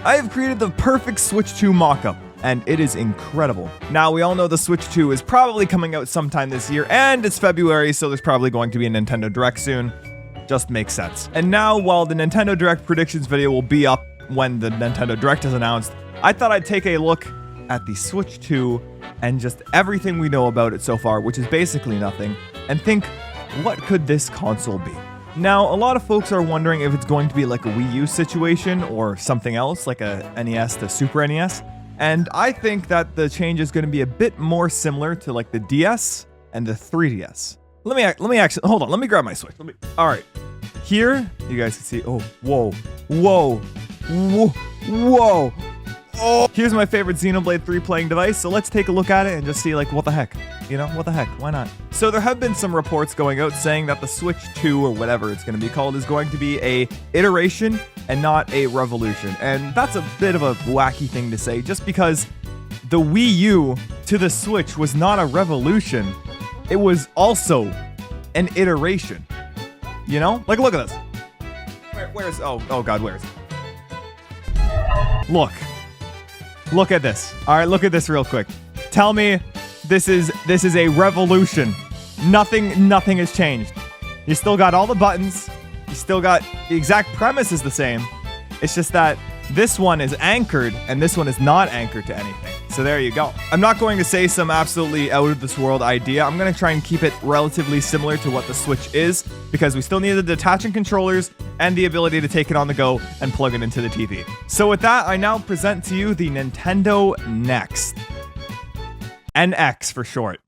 I have created the perfect Switch 2 mock-up, and it is incredible. Now, we all know the Switch 2 is probably coming out sometime this year, and it's February, so there's probably going to be a Nintendo Direct soon. Just makes sense. And now, while the Nintendo Direct predictions video will be up when the Nintendo Direct is announced, I thought I'd take a look at the Switch 2 and just everything we know about it so far, which is basically nothing, and think, what could this console be? Now, a lot of folks are wondering if it's going to be like a Wii U situation or something else, like a NES to Super NES. And I think that the change is going to be a bit more similar to like the DS and the 3DS. Let me actually, hold on, let me grab my Switch. All right, here, you guys can see, oh, whoa. Oh, here's my favorite Xenoblade 3 playing device, so let's take a look at it and just see, like, what the heck? You know, what the heck? Why not? So there have been some reports going out saying that the Switch 2, or whatever it's going to be called, is going to be a iteration and not a revolution. And that's a bit of a wacky thing to say, just because the Wii U to the Switch was not a revolution. It was also an iteration. You know? Like, look at this. Where's, oh God, where is it? Look at this. All right, look at this real quick. Tell me this is a revolution. Nothing has changed. You still got all the buttons. You still got the exact premise is the same. It's just that this one is anchored and this one is not anchored to anything. So there you go. I'm not going to say some absolutely out of this world idea. I'm going to try and keep it relatively similar to what the Switch is, because we still need the detaching controllers and the ability to take it on the go and plug it into the TV. So with that, I now present to you the Nintendo Next. NX for short.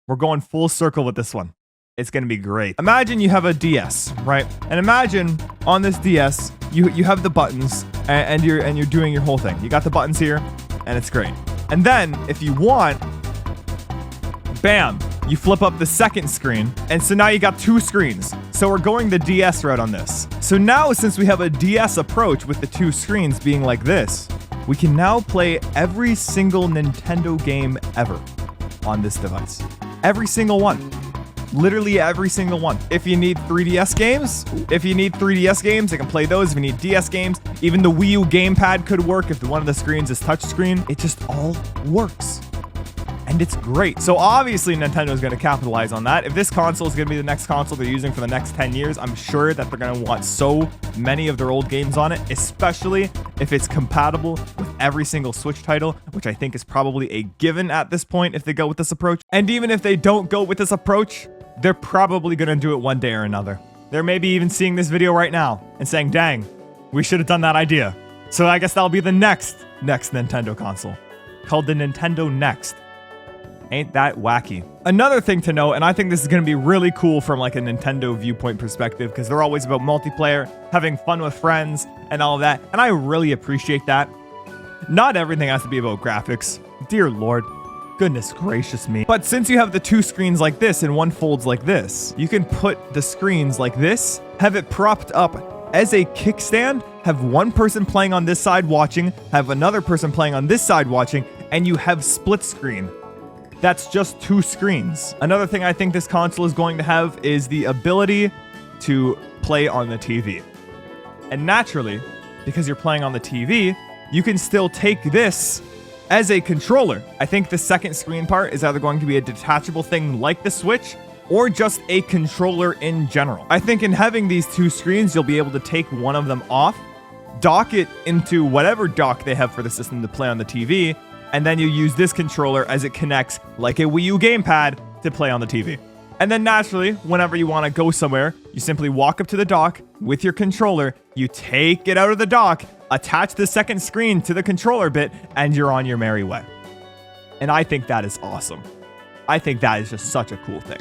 We're going full circle with this one. It's going to be great. Imagine you have a DS, right? And imagine on this DS, you have the buttons and you're doing your whole thing. You got the buttons here and it's great. And then if you want, bam, you flip up the second screen. And so now you got two screens. So we're going the DS route on this. So now, since we have a DS approach with the two screens being like this, we can now play every single Nintendo game ever on this device. Every single one. Literally every single one. If you need 3DS games, you can play those. If you need DS games, even the Wii U gamepad could work if one of the screens is touchscreen. It just all works. And it's great. So obviously Nintendo is going to capitalize on that. If this console is going to be the next console they're using for the next 10 years, I'm sure that they're going to want so many of their old games on it, especially if it's compatible with every single Switch title, which I think is probably a given at this point if they go with this approach. And even if they don't go with this approach, they're probably going to do it one day or another. They're maybe even seeing this video right now and saying, dang, we should have done that idea. So I guess that'll be the next Nintendo console, called the Nintendo Next. Ain't that wacky? Another thing to note, and I think this is going to be really cool from like a Nintendo viewpoint perspective, because they're always about multiplayer, having fun with friends, and all of that, and I really appreciate that. Not everything has to be about graphics. Dear Lord. Goodness gracious me. But since you have the two screens like this and one folds like this, you can put the screens like this, have it propped up as a kickstand, have one person playing on this side watching, have another person playing on this side watching, and you have split screen. That's just two screens. Another thing I think this console is going to have is the ability to play on the TV. And naturally, because you're playing on the TV, you can still take this as a controller. I think the second screen part is either going to be a detachable thing like the Switch, or just a controller in general. I think in having these two screens, you'll be able to take one of them off, dock it into whatever dock they have for the system to play on the TV, and then you use this controller as it connects like a Wii U gamepad to play on the TV. And then naturally, whenever you want to go somewhere, you simply walk up to the dock with your controller, you take it out of the dock, attach the second screen to the controller bit, and you're on your merry way. And I think that is awesome. I think that is just such a cool thing.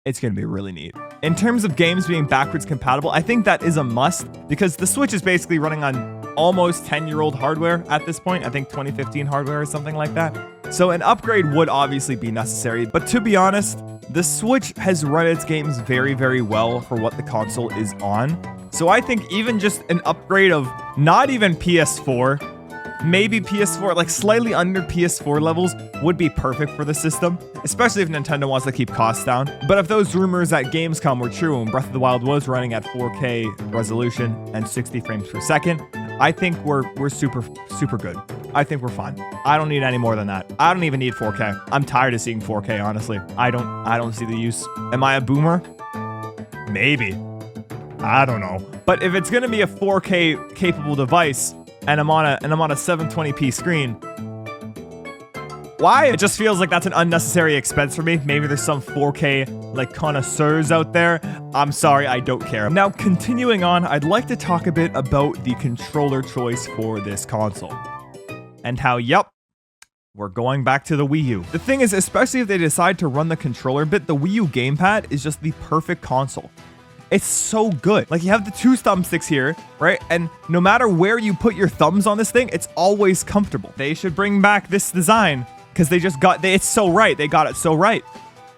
It's going to be really neat. In terms of games being backwards compatible, I think that is a must, because the Switch is basically running on almost 10-year-old hardware at this point. I think 2015 hardware or something like that. So an upgrade would obviously be necessary, but to be honest, the Switch has run its games very, very well for what the console is on. So I think even just an upgrade of not even PS4, maybe PS4, like slightly under PS4 levels, would be perfect for the system, especially if Nintendo wants to keep costs down. But if those rumors at Gamescom were true and Breath of the Wild was running at 4K resolution and 60 frames per second, I think we're super good. I think we're fine. I don't need any more than that. I don't even need 4K. I'm tired of seeing 4K, honestly. I don't see the use. Am I a boomer? Maybe. I don't know. But if it's gonna be a 4K capable device and I'm on a 720p screen, why? It just feels like that's an unnecessary expense for me. Maybe there's some 4K like connoisseurs out there. I'm sorry, I don't care. Now, continuing on, I'd like to talk a bit about the controller choice for this console. And how, yep, we're going back to the Wii U. The thing is, especially if they decide to run the controller bit, the Wii U gamepad is just the perfect console. It's so good. Like, you have the 2 thumbsticks here, right? And no matter where you put your thumbs on this thing, it's always comfortable. They should bring back this design because they just got, it's so right. They got it so right.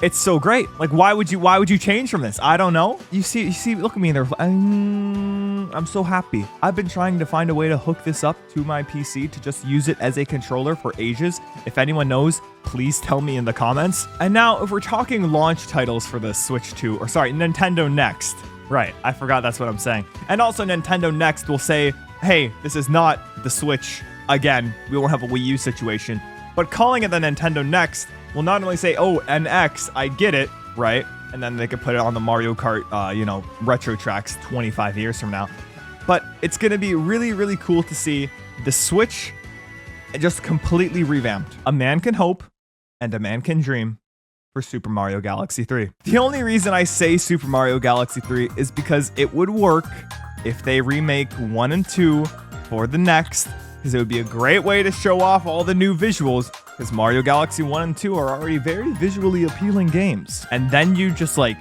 It's so great. Like, why would you change from this? I don't know. You see, look at me in there. I'm so happy. I've been trying to find a way to hook this up to my PC to just use it as a controller for ages. If anyone knows, please tell me in the comments. And now, if we're talking launch titles for the Switch 2, or sorry, Nintendo Next. Right, I forgot that's what I'm saying. And also Nintendo Next will say, hey, this is not the Switch again. We won't have a Wii U situation. But calling it the Nintendo Next will not only say, oh, NX, I get it, right? And then they could put it on the Mario Kart, retro tracks 25 years from now. But it's going to be really, really cool to see the Switch just completely revamped. A man can hope and a man can dream for Super Mario Galaxy 3. The only reason I say Super Mario Galaxy 3 is because it would work if they remake 1 and 2 for the next, because it would be a great way to show off all the new visuals, because Mario Galaxy 1 and 2 are already very visually appealing games. And then you just like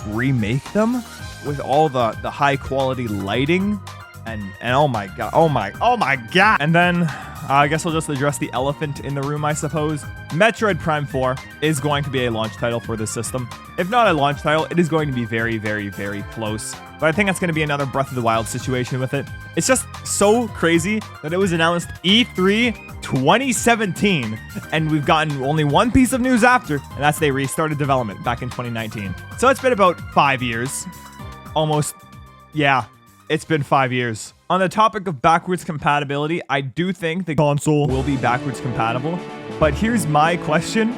remake them with all the high quality lighting and oh my god. And then I guess I'll just address the elephant in the room, I suppose. Metroid Prime 4 is going to be a launch title for this system. If not a launch title, it is going to be very, very, very close. But I think that's going to be another Breath of the Wild situation with it. It's just so crazy that it was announced E3 2017, and we've gotten only one piece of news after, and that's they restarted development back in 2019. So it's been about 5 years. Almost, yeah, it's been 5 years. On the topic of backwards compatibility, I do think the console will be backwards compatible, but here's my question.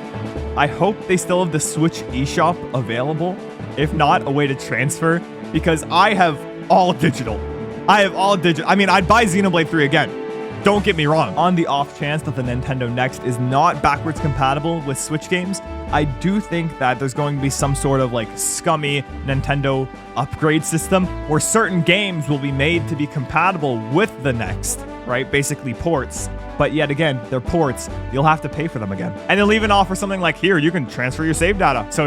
I hope they still have the Switch eShop available. If not, a way to transfer, because I have all digital. I mean, I'd buy Xenoblade 3 again. Don't get me wrong. On the off chance that the Nintendo Next is not backwards compatible with Switch games, I do think that there's going to be some sort of like scummy Nintendo upgrade system where certain games will be made to be compatible with the Next, right? Basically ports. But yet again, they're ports. You'll have to pay for them again. And they'll even offer something like, here, you can transfer your save data. So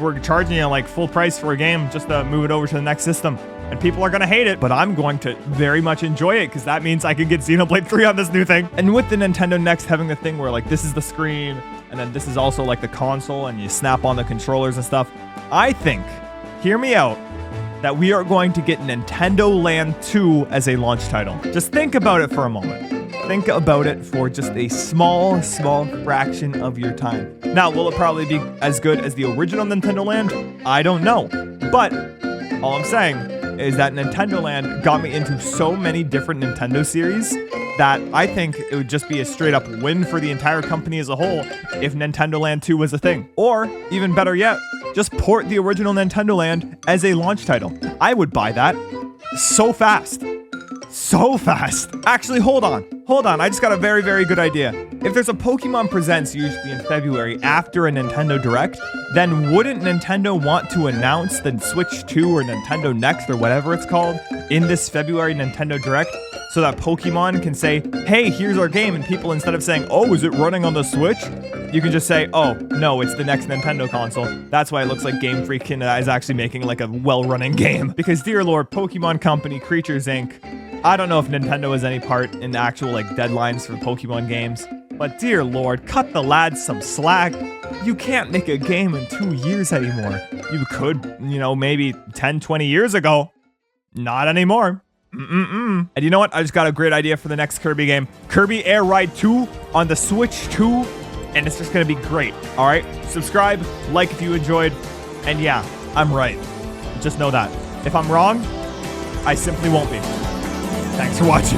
we're charging you like full price for a game just to move it over to the next system. And people are going to hate it, but I'm going to very much enjoy it because that means I can get Xenoblade 3 on this new thing. And with the Nintendo Next having the thing where like this is the screen and then this is also like the console and you snap on the controllers and stuff, I think, hear me out, that we are going to get Nintendo Land 2 as a launch title. Just think about it for a moment. Think about it for just a small fraction of your time. Now, will it probably be as good as the original Nintendo Land? I don't know. But all I'm saying is that Nintendo Land got me into so many different Nintendo series that I think it would just be a straight up win for the entire company as a whole if Nintendo Land 2 was a thing. Or, even better yet, just port the original Nintendo Land as a launch title. I would buy that so fast. So fast. Actually, hold on. I just got a very, very good idea. If there's a Pokemon Presents usually in February after a Nintendo Direct, then wouldn't Nintendo want to announce the Switch 2 or Nintendo Next or whatever it's called in this February Nintendo Direct so that Pokemon can say, hey, here's our game, and people, instead of saying, oh, is it running on the Switch? You can just say, oh, no, it's the next Nintendo console. That's why it looks like Game Freak is actually making like a well-running game. Because, dear Lord, Pokemon Company, Creatures Inc., I don't know if Nintendo has any part in the actual like deadlines for Pokemon games, but dear Lord, cut the lads some slack. You can't make a game in 2 years anymore. You could, maybe 10, 20 years ago. Not anymore. And you know what? I just got a great idea for the next Kirby game. Kirby Air Ride 2 on the Switch 2, and it's just gonna be great. All right, subscribe, like if you enjoyed, and yeah, I'm right. Just know that. If I'm wrong, I simply won't be. Thanks for watching.